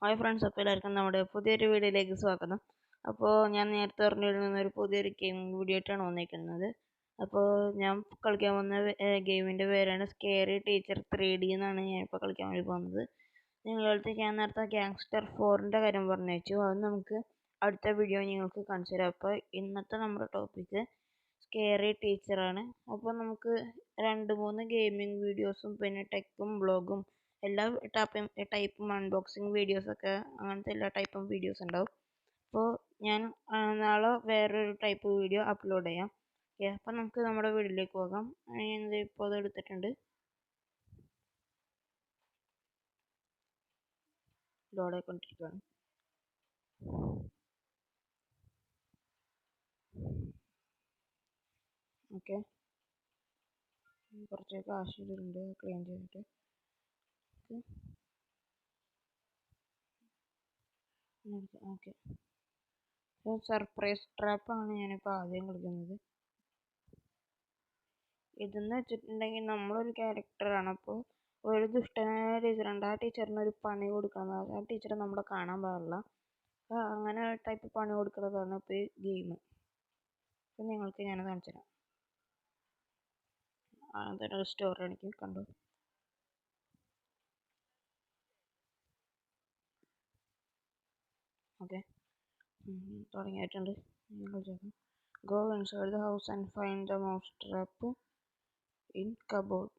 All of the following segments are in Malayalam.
ഹായ് ഫ്രണ്ട്സ്, അപ്പോൾ എല്ലാവർക്കും നമ്മുടെ പുതിയൊരു വീഡിയോയിലേക്ക് സ്വാഗതം. അപ്പോൾ ഞാൻ നേരത്തെ പറഞ്ഞിരുന്ന ഒരു പുതിയൊരു ഗെയിമിംഗ് വീഡിയോ ആയിട്ടാണ് വന്നിരിക്കുന്നത്. അപ്പോൾ ഞാൻ കളിക്കാൻ വന്ന ഗെയിമിൻ്റെ പേരാണ് സ്കേറി ടീച്ചർ 3D എന്നാണ് ഞാനിപ്പോൾ കളിക്കാൻ വേണ്ടി പോകുന്നത്. നിങ്ങളടുത്ത് ഞാൻ നേരത്തെ ഗ്യാങ്സ്റ്റർ 4ൻ്റെ കാര്യം പറഞ്ഞു വെച്ചു. അത് നമുക്ക് അടുത്ത വീഡിയോ നിങ്ങൾക്ക് കാണിച്ചു തരാം. അപ്പോൾ ഇന്നത്തെ നമ്മുടെ ടോപ്പിക്ക് സ്കേറി ടീച്ചറാണ്. അപ്പോൾ നമുക്ക് 2-3 ഗെയിമിംഗ് വീഡിയോസും പിന്നെ ടെക്കും ബ്ലോഗും എല്ലാ ടൈപ്പും അൺബോക്സിങ് വീഡിയോസൊക്കെ അങ്ങനത്തെ എല്ലാ ടൈപ്പും വീഡിയോസ് ഉണ്ടാവും. അപ്പോൾ ഞാൻ നാളെ വേറൊരു ടൈപ്പ് വീഡിയോ അപ്ലോഡ് ചെയ്യാം. ഓക്കെ, അപ്പം നമുക്ക് നമ്മുടെ വീഡിയോയിലേക്ക് പോകാം. ഇപ്പോൾ അത് എടുത്തിട്ടുണ്ട്, ലോഡ് ആയിക്കൊണ്ടിരിക്കുകയാണ്. ഓക്കെ, കുറച്ച് കാശ് ഇതിലുണ്ട് ക്ലീൻ ചെയ്തിട്ട്. ഓക്കെ, സർപ്രൈസ് ട്രാപ്പാണ് ഞാനിപ്പോൾ ആദ്യം കളിക്കുന്നത്. ഇതെന്ന് വെച്ചിട്ടുണ്ടെങ്കിൽ നമ്മളൊരു ക്യാരക്ടറാണ്. അപ്പോൾ ഒരു ദുഷ്ടനായ ടീച്ചറുണ്ട്. ആ ടീച്ചറിന് ഒരു പണി കൊടുക്കണം. ആ ടീച്ചറെ നമ്മൾ കാണാൻ പാടില്ല. അപ്പോൾ അങ്ങനെ ടൈപ്പ് പണി കൊടുക്കുന്നതാണ് ഇപ്പോൾ ഈ ഗെയിം. അപ്പം നിങ്ങൾക്ക് ഞാൻ കാണിച്ചു തരാം. അതൊരു സ്റ്റോറി എനിക്ക് കണ്ടു. ഓക്കെ, തുടങ്ങിയിട്ടുണ്ട്. Go inside the house and find the mouse trap in cupboard.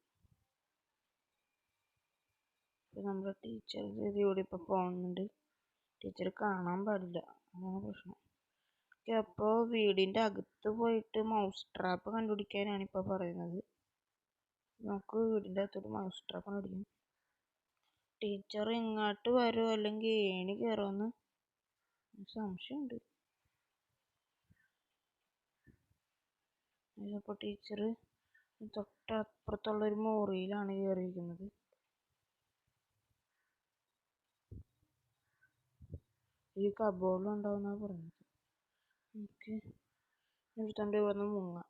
നമ്മുടെ ടീച്ചർ ഇതിലൂടെ ഇപ്പോൾ പോകുന്നുണ്ട്. ടീച്ചർ കാണാൻ പാടില്ല, അതാണ് പ്രശ്നം. ഓക്കെ, അപ്പോൾ വീടിൻ്റെ അകത്ത് പോയിട്ട് മൗസ് ട്രാപ്പ് കണ്ടുപിടിക്കാനാണ് ഇപ്പോൾ പറയുന്നത്. നമുക്ക് വീടിൻ്റെ അകത്തോട്ട് മൗസ് ട്രാപ്പ് കണ്ടുപിടിക്കും. ടീച്ചർ ഇങ്ങോട്ട് വരുമോ അല്ലെങ്കിൽ ഏണി കയറുമെന്ന് സംശയമുണ്ട്. അപ്പോൾ ടീച്ചർ തൊട്ടപ്പുറത്തുള്ളൊരു മുറിയിലാണ് കയറിയിരിക്കുന്നത്. ഈ കബോർഡിലും ഉണ്ടാവുമെന്നാണ് പറയുന്നത്. ഓക്കെ, എടുത്തോണ്ട് ഇവിടുന്ന് മുങ്ങാം.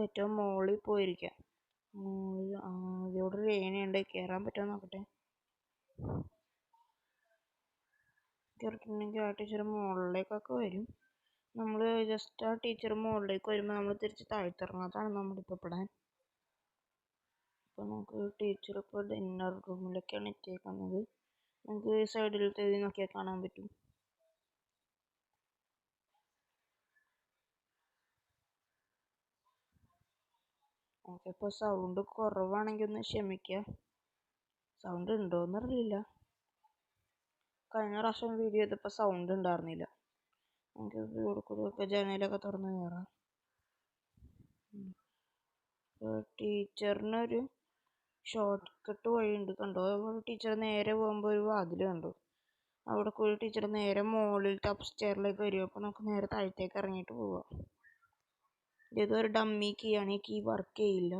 ഏറ്റവും മുകളിൽ പോയിരിക്കാം. ഇവിടെ ഒരു ഏണിയുണ്ട്, കയറാൻ പറ്റുമോ നോക്കട്ടെ. കയറിയിട്ടുണ്ടെങ്കിൽ ആ ടീച്ചർ മുകളിലേക്കൊക്കെ വരും. നമ്മൾ ജസ്റ്റ് ആ ടീച്ചർ മുകളിലേക്ക് വരുമ്പോൾ നമ്മൾ തിരിച്ച് താഴ്ത്തിറങ്ങും. അതാണ് നമ്മളിപ്പോൾ പെടാൻ. അപ്പോൾ നമുക്ക് ടീച്ചർ ഇപ്പോൾ ഡിന്നർ റൂമിലൊക്കെയാണ് എത്തിയേക്കുന്നത്. നമുക്ക് സൈഡിലത്തെ നോക്കിയാൽ കാണാൻ പറ്റും. ഓക്കെ, ഇപ്പോൾ സൗണ്ട് കുറവാണെങ്കിൽ ഒന്ന് ക്ഷമിക്കുക. സൗണ്ട് ഉണ്ടോയെന്ന് അറിയില്ല. കഴിഞ്ഞ പ്രാവശ്യം വീഡിയോ ചെയ്തപ്പോൾ സൗണ്ട് ഉണ്ടായിരുന്നില്ല. നമുക്ക് ഇവിടെ കൂടെ ജനലൊക്കെ തുറന്ന് കയറാം. ടീച്ചറിനൊരു ഷോർട്ട് കട്ട് വഴിയുണ്ട്, കണ്ടോ? ടീച്ചർ നേരെ പോകുമ്പോൾ ഒരു വാതിൽ കണ്ടു. അവിടെ കൂടി ടീച്ചർ നേരെ മുകളിലത്തെ അപ്സ്റ്റെയറിലേക്ക് വരും. അപ്പോൾ നമുക്ക് നേരെ താഴത്തേക്ക് ഇറങ്ങിയിട്ട് പോവാം. ഇതൊരു ഡമ്മി കീ ആണ്, ഈ കീ വർക്ക് ചെയ്യില്ല.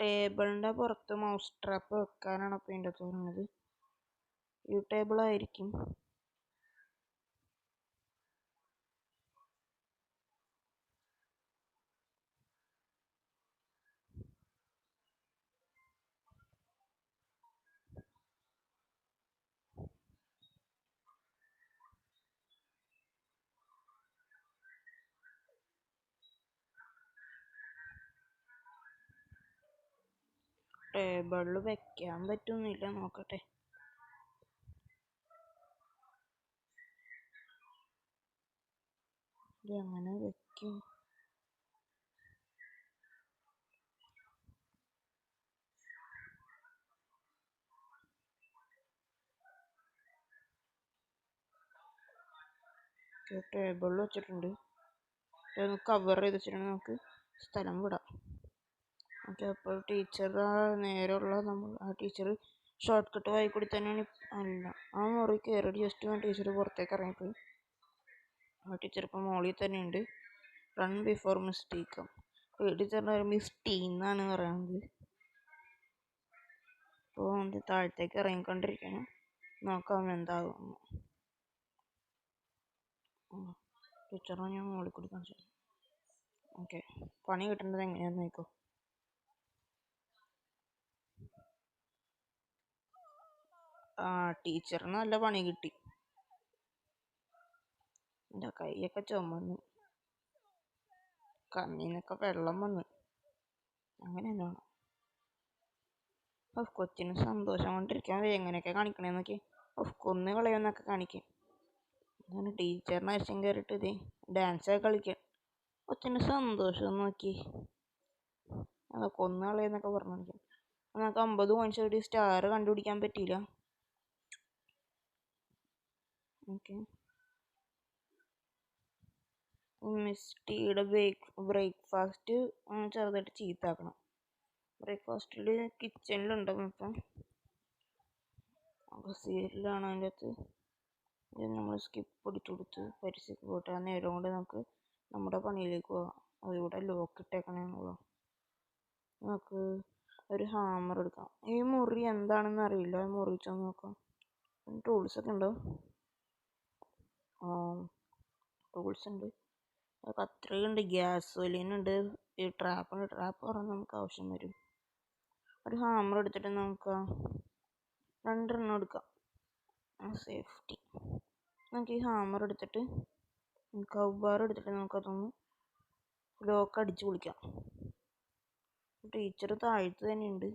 ടേബിളിൻ്റെ പുറത്ത് മൗസ് ട്രാപ്പ് വെക്കാനാണ് അപ്പോൾ ഇതിൻ്റെ തോന്നുന്നത്. ഈ ടേബിളായിരിക്കും. ടേബിളിൽ വെക്കാൻ പറ്റുന്നില്ല, നോക്കട്ടെ. ഇത് എങ്ങനെ വെക്കും? ടേബിളിൽ വെച്ചിട്ടുണ്ട്. കവർ ചെയ്ത് വെച്ചിട്ടുണ്ടെങ്കിൽ നമുക്ക് സ്ഥലം വിടാം. ഓക്കെ, അപ്പോൾ ടീച്ചർ നേരെയുള്ള ആ ടീച്ചർ ഷോർട്ട് കട്ട് വഴി കൂടി തന്നെയാണ്. അല്ല, ആ മുറി കയറിയിട്ട് ജസ്റ്റ് ടീച്ചർ പുറത്തേക്ക് ഇറങ്ങിപ്പോയി. ആ ടീച്ചർ ഇപ്പോൾ മുകളിൽ തന്നെ ഉണ്ട്. Run before mistake. ടീച്ചറിൻ്റെ ഒരു മിസ്റ്റീ എന്നാണ് പറയുന്നത്. അപ്പോൾ താഴത്തേക്ക് ഇറങ്ങിക്കൊണ്ടിരിക്കണം. നോക്കാം എന്താകും. ടീച്ചറിനെ ഞാൻ മുകളിൽ കൂടി കാണിച്ചു. ഓക്കെ, പണി കിട്ടുന്നത് എങ്ങനെയാണെന്ന് നോക്കൂ. ടീച്ചറിന് നല്ല പണി കിട്ടി. എൻ്റെ കൈയൊക്കെ ചുമന്ന് കണ്ണിന്നൊക്കെ വെള്ളം വന്ന്. അങ്ങനെ തന്നെയാണ്. കൊച്ചിന് സന്തോഷം കൊണ്ടിരിക്കാൻ എങ്ങനെയൊക്കെ കാണിക്കണേന്നൊക്കെ കൊന്നു കളയുന്നൊക്കെ കാണിക്കും. അങ്ങനെ ടീച്ചറിന് അരിശം കയറിയിട്ട് ഇതേ ഡാൻസൊക്കെ കളിക്കാൻ. കൊച്ചിന് സന്തോഷം നോക്കി കൊന്നു കളയെന്നൊക്കെ പറഞ്ഞു കാണിക്കും. നമുക്ക് 50 പോയിന്റ്സ് ഒരു സ്റ്റാർ കണ്ടുപിടിക്കാൻ പറ്റിയില്ല. ഓക്കെ, മിസ്റ്റിയുടെ ബ്രേക്ക്ഫാസ്റ്റ് ചെറുതായിട്ട് ചീത്താക്കണം. ബ്രേക്ക്ഫാസ്റ്റിൽ കിച്ചണിലുണ്ടാവും. അപ്പം സീരിയലാണ് അതിൻ്റെ അകത്ത്. ഇത് നമ്മൾ സ്കിപ്പ് അടിച്ചു കൊടുത്ത് പരിസ്ഥിതി പോയിട്ട് ആ നേരം കൊണ്ട് നമുക്ക് നമ്മുടെ പണിയിലേക്ക് പോകാം. അതിവിടെ ലോക്ക് ഇട്ടേക്കണേന്നുള്ളൂ. നമുക്ക് ഒരു ഹാമർ എടുക്കാം. ഈ മുറി എന്താണെന്ന് അറിയില്ല, മുറി ചെന്ന് നോക്കാം. ടൂൾസൊക്കെ ഉണ്ട്, ടൂൾസ് ഉണ്ട്, കത്രികയുണ്ട്, ഗ്യാസോലിനുണ്ട്, ഈ ട്രാപ്പുണ്ട്. ട്രാപ്പ് പറഞ്ഞാൽ നമുക്ക് ആവശ്യം വരും. ഒരു ഹാമർ എടുത്തിട്ട് നമുക്ക് 2 എണ്ണം എടുക്കാം. സേഫ്റ്റി. നമുക്ക് ഈ ഹാമർ എടുത്തിട്ട് കൗബാർ എടുത്തിട്ട് നമുക്കതൊന്ന് ലോക്ക് അടിച്ച് പൊളിക്കാം. ടീച്ചർ താഴത്ത് തന്നെയുണ്ട്.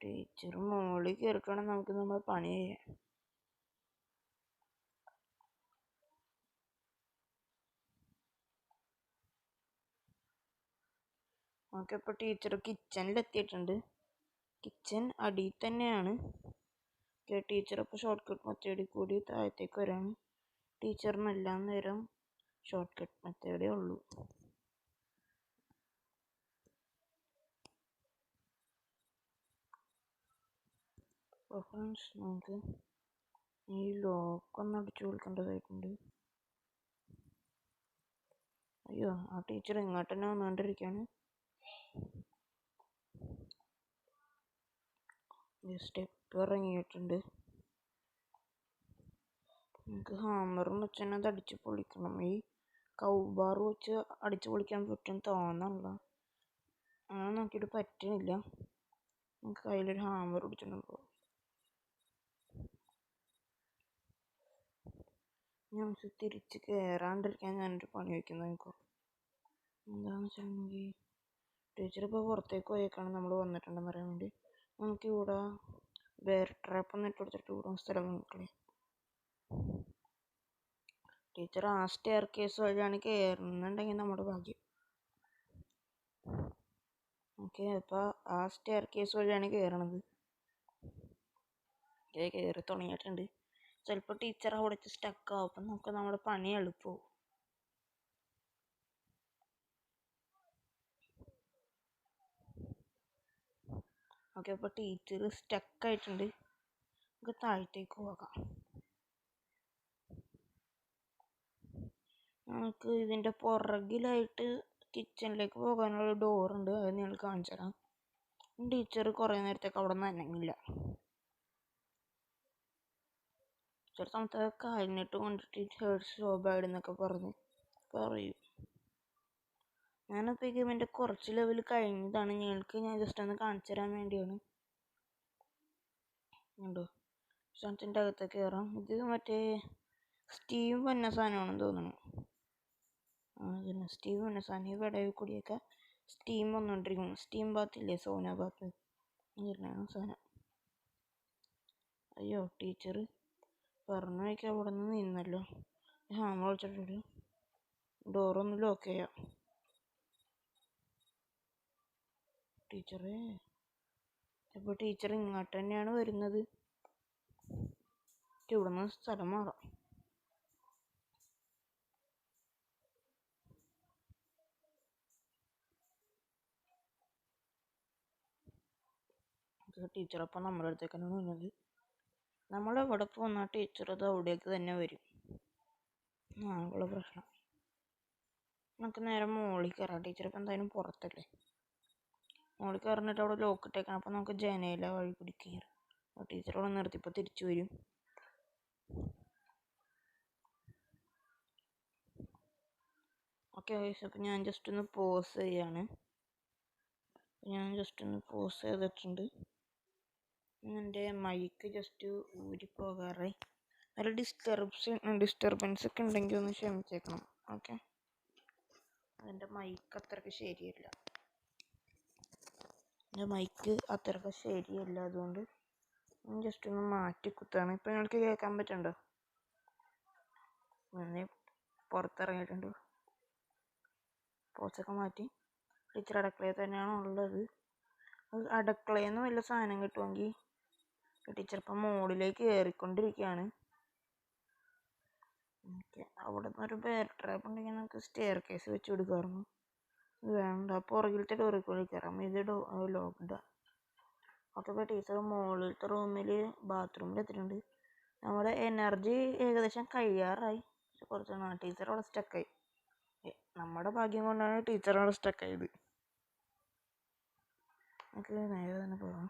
ടീച്ചർ മുകളിൽ കയറിക്കണം, നമുക്ക് നമ്മുടെ പണി ചെയ്യാം. ഓക്കെ, ഇപ്പോൾ ടീച്ചർ കിച്ചണിലെത്തിയിട്ടുണ്ട്. കിച്ചൺ അടിയിൽ തന്നെയാണ്. ടീച്ചർ ഇപ്പോൾ ഷോർട്ട് കട്ട് മെത്തേഡിൽ കൂടി താഴത്തേക്ക് വരാണ്. ടീച്ചറിന് എല്ലാം നേരം ഷോർട്ട് കട്ട് മെത്തേഡേ ഉള്ളൂ. അപ്പോൾ ഫ്രണ്ട്സ്, നമുക്ക് ഈ ലോക്കൊന്ന് അടിച്ചു കൊടുക്കേണ്ടതായിട്ടുണ്ട്. അയ്യോ, ആ ടീച്ചർ ഇങ്ങോട്ട് തന്നെ വന്നുകൊണ്ടിരിക്കുകയാണ്. സ്റ്റെപ്പ് ഇറങ്ങിയിട്ടുണ്ട്. നമുക്ക് ഹാമറും വെച്ച് തന്നെ അത് അടിച്ച് പൊളിക്കണം. ഈ കൗബാർ വെച്ച് അടിച്ച് പൊളിക്കാൻ പറ്റും തോന്നല്ല, അങ്ങനെ നോക്കിയിട്ട് പറ്റുന്നില്ല. നമുക്ക് കയ്യിലൊരു ഹാമർ പിടിച്ചിട്ടുണ്ടോ. നമുക്ക് തിരിച്ച് കയറാണ്ടിരിക്കാൻ ഞാനൊരു പണി വയ്ക്കുന്നത്. എനിക്ക് എന്താണെന്ന് വെച്ചിട്ടുണ്ടെങ്കിൽ ടീച്ചർ ഇപ്പോൾ പുറത്തേക്ക് പോയേക്കാണ്, നമ്മൾ വന്നിട്ടുണ്ടെന്ന് പറയാൻ വേണ്ടി. നമുക്കിവിടെ ബെയർ ട്രാപ്പ് ഒന്ന് ഇട്ട് കൊടുത്തിട്ട് ഇവിടെ സ്ഥലം നോക്കണേ. ടീച്ചർ ആ സ്റ്റെയർ കേസ് വഴിയാണ് കയറുന്നുണ്ടെങ്കിൽ നമ്മുടെ ഭാഗ്യം. ഓക്കെ, അപ്പോൾ ആ സ്റ്റെയർ കേസ് വഴിയാണ് കയറണത്. കയറി തുടങ്ങിയിട്ടുണ്ട്. ചിലപ്പോൾ ടീച്ചർ അവിടെ വെച്ച് സ്റ്റക്കാവും. അപ്പം നമുക്ക് നമ്മുടെ പണി എളുപ്പമാവും. ഓക്കെ, അപ്പോൾ ടീച്ചർ സ്റ്റക്കായിട്ടുണ്ട്. നമുക്ക് താഴത്തേക്ക് പോകാം. നമുക്ക് ഇതിൻ്റെ പുറകിലായിട്ട് കിച്ചണിലേക്ക് പോകാനുള്ള ഡോറുണ്ട്, അത് നിങ്ങൾ കാണിച്ചു തരാം. ടീച്ചർ കുറേ നേരത്തേക്ക് അവിടെ നിന്ന് അനങ്ങില്ല. ടീച്ചർ തമത്തെ കാലിനിട്ട് കൊണ്ടിട്ട് ശോഭായിട് എന്നൊക്കെ പറയും. ഞാനിപ്പോൾ ഈ ഗെയിമിൻ്റെ കുറച്ച് ലെവൽ കഴിഞ്ഞതാണ്. നിങ്ങൾക്ക് ഞാൻ ജസ്റ്റ് ഒന്ന് കാണിച്ചു തരാൻ വേണ്ടിയാണ്. ഉണ്ടോ, സ്ഥലത്തിൻ്റെ അകത്തേക്ക് കയറാം. ഇത് മറ്റേ സ്റ്റീം വന്ന സാധനമാണെന്ന് തോന്നുന്നു. സ്റ്റീം വന്ന സാധനം. ഈ വിടവിൽ കൂടിയൊക്കെ സ്റ്റീം വന്നുകൊണ്ടിരിക്കും. സ്റ്റീം ബാത്തില്ലേ, സോന ബാത്ത്, അങ്ങനെയാണ് സാധനം. അയ്യോ, ടീച്ചർ പറഞ്ഞു വയ്ക്കാൻ അവിടെ നിന്ന് നിന്നല്ലോ. ഹാമർ വെച്ചിട്ട് ഡോറൊന്ന് ലോക്ക് ചെയ്യാം. ടീച്ചറേ, ഇപ്പോൾ ടീച്ചർ ഇങ്ങോട്ട് തന്നെയാണ് വരുന്നത്. ഇവിടെ നിന്ന് സ്ഥലം മാറാം. ടീച്ചർ അപ്പം നമ്മുടെ അടുത്തേക്കാണ് വന്നത്. നമ്മളെവിടെ പോന്നാൽ ടീച്ചർ അത് അവിടേക്ക് തന്നെ വരും. ആകുള്ള പ്രശ്നം. നമുക്ക് നേരെ മുകളിൽ കയറാം. ടീച്ചർ ഇപ്പം എന്തായാലും പുറത്തല്ലേ. മുകളിൽ കയറിയിട്ട് അവിടെ ലോക്ക് ഇട്ടേക്കണം. അപ്പം നമുക്ക് ജനല വഴി കൂടി കയറാം. ടീച്ചർ അവിടെ നിർത്തിയപ്പോൾ തിരിച്ചു വരും. ഓക്കെ, അപ്പം ഞാൻ ജസ്റ്റ് ഒന്ന് പോസ് ചെയ്യാണ്. ഞാൻ ജസ്റ്റ് ഒന്ന് പോസ് ചെയ്തിട്ടുണ്ട്. എൻ്റെ മൈക്ക് ജസ്റ്റ് ഊരിപ്പോകാറായി. നല്ല ഡിസ്റ്റർബൻസ് ഒക്കെ ഉണ്ടെങ്കിൽ ഒന്ന് ക്ഷമിച്ചേക്കണം. ഓക്കെ, അതിൻ്റെ മൈക്ക് അത്രയ്ക്ക് ശരിയല്ല. അതുകൊണ്ട് ജസ്റ്റ് ഒന്ന് മാറ്റി കുത്താണ്. ഇപ്പം നിങ്ങൾക്ക് കേൾക്കാൻ പറ്റുന്നുണ്ടോ? ഞാൻ പുറത്തിറങ്ങിയിട്ടുണ്ട്. പോച്ചൊക്കെ മാറ്റി ടീച്ചർ അടുക്കളയിൽ തന്നെയാണ് ഉള്ളത്. അടുക്കളയിൽ നിന്ന് വല്ല സാധനം കിട്ടുമെങ്കിൽ ടീച്ചർ ഇപ്പം മുകളിലേക്ക് കയറിക്കൊണ്ടിരിക്കുകയാണ്. ഓക്കെ, അവിടെ നിന്ന് ഒരു ബെയർ ട്രാപ്പ് ഉണ്ടെങ്കിൽ നമുക്ക് സ്റ്റെയർ കേസ് വെച്ച് കൊടുക്കാറുണ്ട്. വേണ്ട, പുറകിലത്തെ ഡോറിൽ കൂടി കയറാം. ഇത് ലോക്ക്ഡാണ്. ഓക്കെ, ഇപ്പോൾ ടീച്ചർ മുകളിലത്തെ ബാത്റൂമിൽ എത്തിയിട്ടുണ്ട്. നമ്മുടെ എനർജി ഏകദേശം കഴിയാറായി. കുറച്ച് ടീച്ചർ അവിടെ സ്റ്റക്കായി. നമ്മുടെ ഭാഗ്യം കൊണ്ടാണ് ടീച്ചർ അവിടെ സ്റ്റക്കായത്. നമുക്ക് നേരെ തന്നെ പോകാം.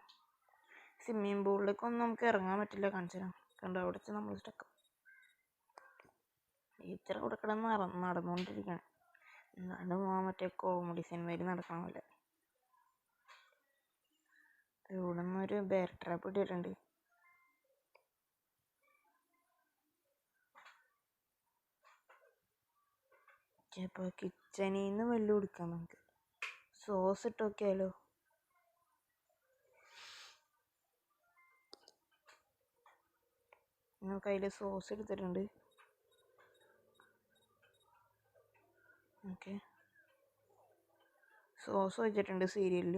സ്വിമ്മിങ് പൂളിലേക്കൊന്നും നമുക്ക് ഇറങ്ങാൻ പറ്റില്ല. കാണിച്ചു തരാം. കണ്ടോ, അവിടെ വെച്ച് നമ്മൾ സ്റ്റക്കാവും. ടീച്ചർ അവിടെ കിടന്ന് നടന്നുകൊണ്ടിരിക്കുകയാണ്. എന്താണ് മറ്റേ കോമഡി സിനിമയിൽ നടക്കണ പോലെ. ഇവിടെ നിന്നൊരു ബെയർ ട്രാപ്പ് ഇട്ടിട്ടുണ്ട്. ഇപ്പോൾ കിച്ചണിൽ നിന്ന് വെള്ളം കൊടുക്കാം. നമുക്ക് സോസ് ഇട്ട് നോക്കിയാലോ? നമുക്ക് അതിൽ സോസ് എടുത്തിട്ടുണ്ട്. ഓക്കെ, സോസ് വെച്ചിട്ടുണ്ട് സീരിയലിൽ.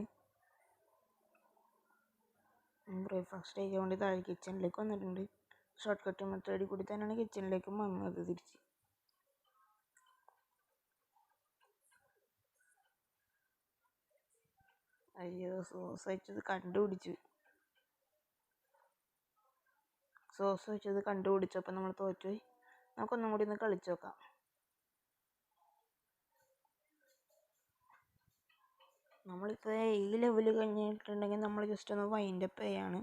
ബ്രേക്ക്ഫാസ്റ്റ് കഴിക്കാൻ വേണ്ടി താഴെ കിച്ചണിലേക്ക് വന്നിട്ടുണ്ട്. ഷോർട്ട് കട്ട് മെത്തേഡിൽ കൂടി തന്നെയാണ് കിച്ചണിലേക്ക് വന്നത് തിരിച്ച്. അയ്യോ, സോസ് വെച്ചത് കണ്ടുപിടിച്ചപ്പോൾ നമ്മൾ തോറ്റുപോയി. നമുക്കൊന്നും കൂടി ഒന്ന് കളിച്ചു നോക്കാം. നമ്മളിപ്പോൾ ഈ ലെവല് കഴിഞ്ഞിട്ടുണ്ടെങ്കിൽ നമ്മൾ ജസ്റ്റ് ഒന്ന് വൈൻഡപ്പ് ചെയ്യാണ്.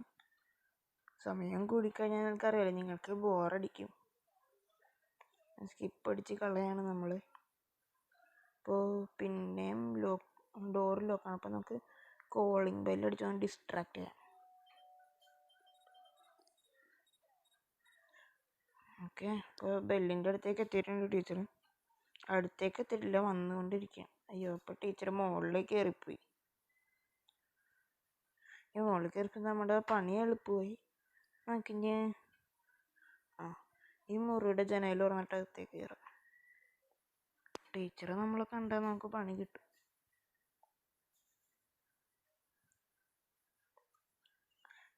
സമയം കൂടിക്കഴിഞ്ഞാൽ നിങ്ങൾക്കറിയാലോ, നിങ്ങൾക്ക് ബോറടിക്കും. സ്കിപ്പ് അടിച്ച് കളയാണ് നമ്മൾ. ഇപ്പോൾ പിന്നെയും ഡോർ ലോക്കാണ്. അപ്പോൾ നമുക്ക് കോളിംഗ് ബെല്ലടിച്ചൊന്ന് ഡിസ്ട്രാക്ട് ചെയ്യാം. ഓക്കെ, ഇപ്പോൾ ബെല്ലിൻ്റെ അടുത്തേക്ക് എത്തിയിട്ടുണ്ട് ടീച്ചർ. അടുത്തേക്ക് എത്തിയിട്ടില്ല, വന്നുകൊണ്ടിരിക്കുക. അയ്യോ, അപ്പോൾ ടീച്ചർ മുകളിലേക്ക് കയറിപ്പോയി. ഈ മുകളിൽ കയറിപ്പോൾ നമ്മുടെ പണി എളുപ്പമായി. നമുക്കിനി ഈ മുറിയുടെ ജനൽ തുറന്നിട്ട് അകത്തേക്ക് കയറാം. ടീച്ചറെ നമ്മളെ കണ്ടാൽ നമുക്ക് പണി കിട്ടും.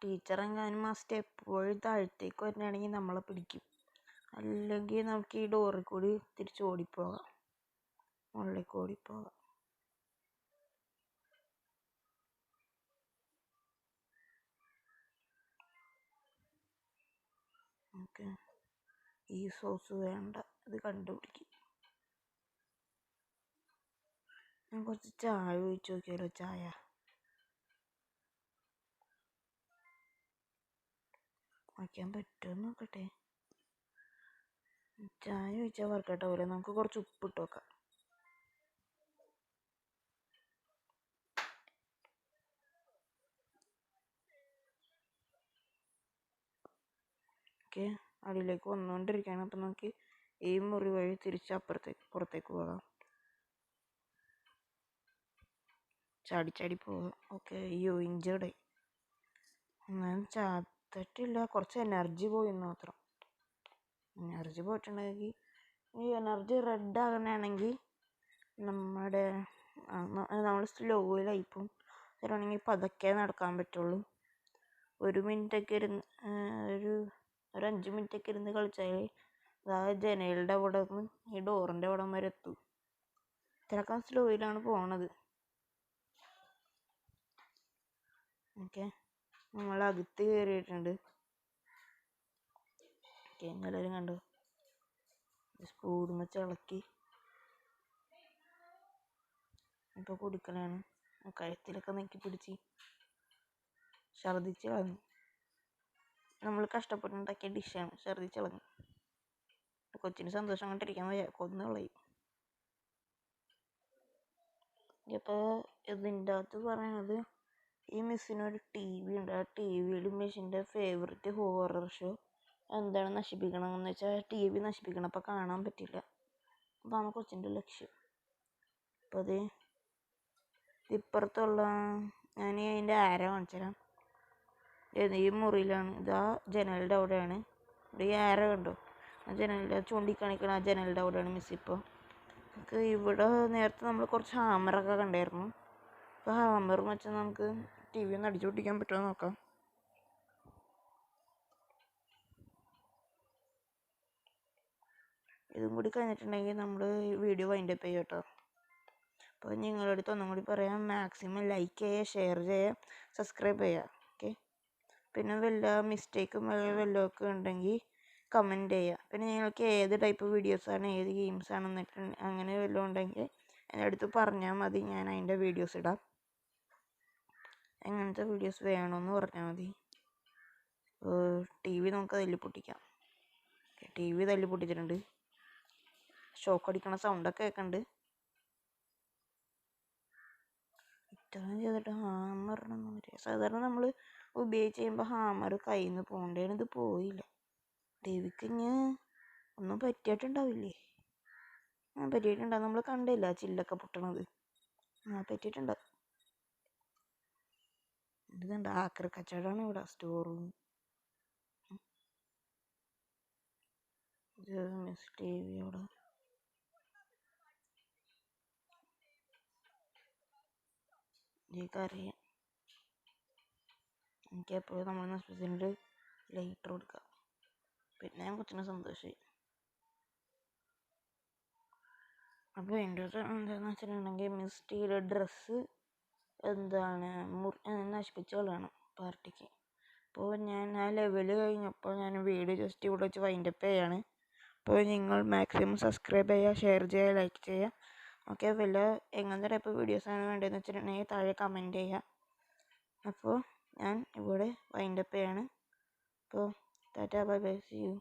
ടീച്ചർ എങ്ങാനും ആ സ്റ്റെപ്പ് വഴി താഴത്തേക്ക് വരുന്നതാണെങ്കിൽ നമ്മളെ പിടിക്കും. അല്ലെങ്കിൽ നമുക്ക് ഈ ഡോറിൽ കൂടി തിരിച്ച് ഓടിപ്പോകാം, മുകളിലേക്ക് ഓടിപ്പോകാം. ഓക്കെ, ഈ സോസ് വേണ്ട, ഇത് കണ്ടുപിടിക്കും. ഞാൻ കുറച്ച് ചായ ഒഴിച്ച് നോക്കിയാലോ? ചായ വയ്ക്കാൻ പറ്റുമോ നോക്കട്ടെ. ചായ ഒഴിച്ചാൽ വർക്കൗട്ട് ആവില്ല. നമുക്ക് കുറച്ച് ഉപ്പിട്ട് നോക്കാം. ഓക്കെ, അടിയിലേക്ക് വന്നുകൊണ്ടിരിക്കുകയാണ്. അപ്പം നമുക്ക് ഈ മുറി വഴി തിരിച്ച് പുറത്തേക്ക് പോകാം. ചാടി പോകാം. ഓക്കെ, അയ്യോ, ഇഞ്ചേർഡായി. ഞാൻ ചാത്തിട്ടില്ല, കുറച്ച് എനർജി പോയി എന്ന് മാത്രം. എനർജി പോയിട്ടുണ്ടെങ്കിൽ, ഈ എനർജി റെഡ് ആകണമെങ്കിൽ നമ്മൾ സ്ലോയിലായിപ്പോൾ തരുവാണെങ്കിൽ പതുക്കെ നടക്കാൻ പറ്റുള്ളൂ. 1 മിനിറ്റൊക്കെ ഇരുന്ന് ഒരു 5 മിനിറ്റൊക്കെ ഇരുന്ന് കളിച്ചാൽ ജനലിൻ്റെ അവിടെ നിന്ന് ഈ ഡോറിൻ്റെ അവിടെ വരെ എത്തും. ഇത്രയൊക്കെ സ്ലോയിലാണ് പോണത്. ഓക്കെ, നമ്മൾ അകത്ത് കയറിയിട്ടുണ്ട്. ഓക്കെ, എല്ലാവരും കണ്ടു. സ്പൂൺ വെച്ച് ഇളക്കി ഇപ്പോൾ കൊടുക്കലാണ്. കഴുത്തിലൊക്കെ നെക്കി പിടിച്ച് ഛർദ്ദിച്ച് കളഞ്ഞു. നമ്മൾ കഷ്ടപ്പെട്ടുണ്ടാക്കിയ ഡിഷാണ്, ഛർദ്ദിച്ച് കളഞ്ഞു. കൊച്ചിന് സന്തോഷം കണ്ടിരിക്കാൻ വയ്യ, കൊന്നു കളയും. ഇപ്പോൾ ഇതിൻ്റെ അകത്ത് പറയണത് ഈ മിസ്സിനൊരു ടി വി ഉണ്ട്. ആ ടി വിയിൽ മിസ്സിൻ്റെ ഫേവററ്റ് ഹൊറർ ഷോ എന്താണ് നശിപ്പിക്കണമെന്ന് വെച്ചാൽ ടി വി നശിപ്പിക്കണം. അപ്പോൾ കാണാൻ പറ്റില്ല. അതാണ് കൊച്ചിൻ്റെ ലക്ഷ്യം. അപ്പോൾ അത് ഇപ്പുറത്തുള്ള ഞാൻ അതിൻ്റെ ആര കാണിച്ചു തരാം. ഈ മുറിയിലാണ്. ഇതാ ജനലിൻ്റെ അവിടെയാണ്. ഇവിടെ ഈ ആര കണ്ടോ? ആ ജനലിൻ്റെ ചൂണ്ടിക്കാണിക്കണം. ആ ജനലിൻ്റെ അവിടെയാണ് മിസ്. ഇപ്പോൾ നമുക്ക് ഇവിടെ നേരത്തെ നമ്മൾ കുറച്ച് ഹാമറൊക്കെ കണ്ടായിരുന്നു. അപ്പോൾ ഹാമർ വെച്ചാൽ നമുക്ക് ടി വി ഒന്ന് അടിച്ചു പൊട്ടിക്കാൻ പറ്റുമോ നോക്കാം. ഇതും കൂടി കഴിഞ്ഞിട്ടുണ്ടെങ്കിൽ നമ്മൾ വീഡിയോ വൈൻഡപ്പ് ചെയ്യും കേട്ടോ. അപ്പോൾ നിങ്ങളുടെ അടുത്ത് ഒന്നും കൂടി പറയാം, മാക്സിമം ലൈക്ക് ചെയ്യുക, ഷെയർ ചെയ്യുക, സബ്സ്ക്രൈബ് ചെയ്യുക. ഓക്കെ. പിന്നെ വല്ല മിസ്റ്റേക്കും വല്ലതൊക്കെ ഉണ്ടെങ്കിൽ കമൻറ്റ് ചെയ്യുക. പിന്നെ നിങ്ങൾക്ക് ഏത് ടൈപ്പ് വീഡിയോസാണ്, ഏത് ഗെയിംസാണെന്നിട്ട് അങ്ങനെ വല്ലതും ഉണ്ടെങ്കിൽ എൻ്റെ അടുത്ത് പറഞ്ഞാൽ മതി. ഞാൻ അതിൻ്റെ വീഡിയോസ് ഇടാം. എങ്ങനത്തെ വീഡിയോസ് വേണമെന്ന് പറഞ്ഞാൽ മതി. ടി വി നമുക്ക് തല്ലി പൊട്ടിക്കാം. ടി വി തല്ലി പൊട്ടിച്ചിട്ടുണ്ട്. ഷോക്ക് അടിക്കണ സൗണ്ടൊക്കെ കേൾക്കുന്നുണ്ട്. ഇത്രയും ചെയ്തിട്ട് ഹാമറിനൊന്നും വരിക. സാധാരണ നമ്മൾ ഉപയോഗിച്ച് കഴിയുമ്പോൾ ഹാമർ കയ്യിൽ നിന്ന് പോകേണ്ടതാണ്. ഇത് പോയില്ല. ദേവിക്ക് ഇനി ഒന്നും പറ്റിയിട്ടുണ്ടാവില്ലേ? പറ്റിയിട്ടുണ്ടാവും. നമ്മൾ കണ്ടില്ല ചില്ലൊക്കെ പൊട്ടണത്. പറ്റിയിട്ടുണ്ട്. ഇതുണ്ട് ആക്രി കച്ചവടമാണ് ഇവിടെ. Store room. ഇത് മിസ് ടി വി അവിടെ. എനിക്കറിയാം. എനിക്കെപ്പോഴും നമ്മൾ നഷ്ടത്തിൻ്റെ ലൈറ്റർ കൊടുക്കാം. പിന്നെ ഞാൻ കൊച്ചിന് സന്തോഷമായി. അപ്പോൾ എൻ്റെ എന്താണെന്ന് വെച്ചിട്ടുണ്ടെങ്കിൽ മിസ് ടിയുടെ ഡ്രസ്സ് എന്താണ് നശിപ്പിച്ച് കളയണം പാർട്ടിക്ക്. അപ്പോൾ ഞാൻ ആ ലെവൽ കഴിഞ്ഞപ്പോൾ ഞാൻ വീഡിയോ ജസ്റ്റ് ഇവിടെ വെച്ച് വൈൻഡപ്പ് ചെയ്യാണ്. അപ്പോൾ നിങ്ങൾ മാക്സിമം സബ്സ്ക്രൈബ് ചെയ്യുക, ഷെയർ ചെയ്യുക, ലൈക്ക് ചെയ്യുക. ഓക്കെ. വല്ല എങ്ങനത്തെ ടൈപ്പ് വീഡിയോസാണ് വേണ്ടതെന്ന് വെച്ചിട്ടുണ്ടെങ്കിൽ താഴെ കമൻറ്റ് ചെയ്യുക. അപ്പോൾ ഞാൻ ഇവിടെ വൈൻഡപ്പ് ചെയ്യാണ്. അപ്പോൾ tata bye bye, see U.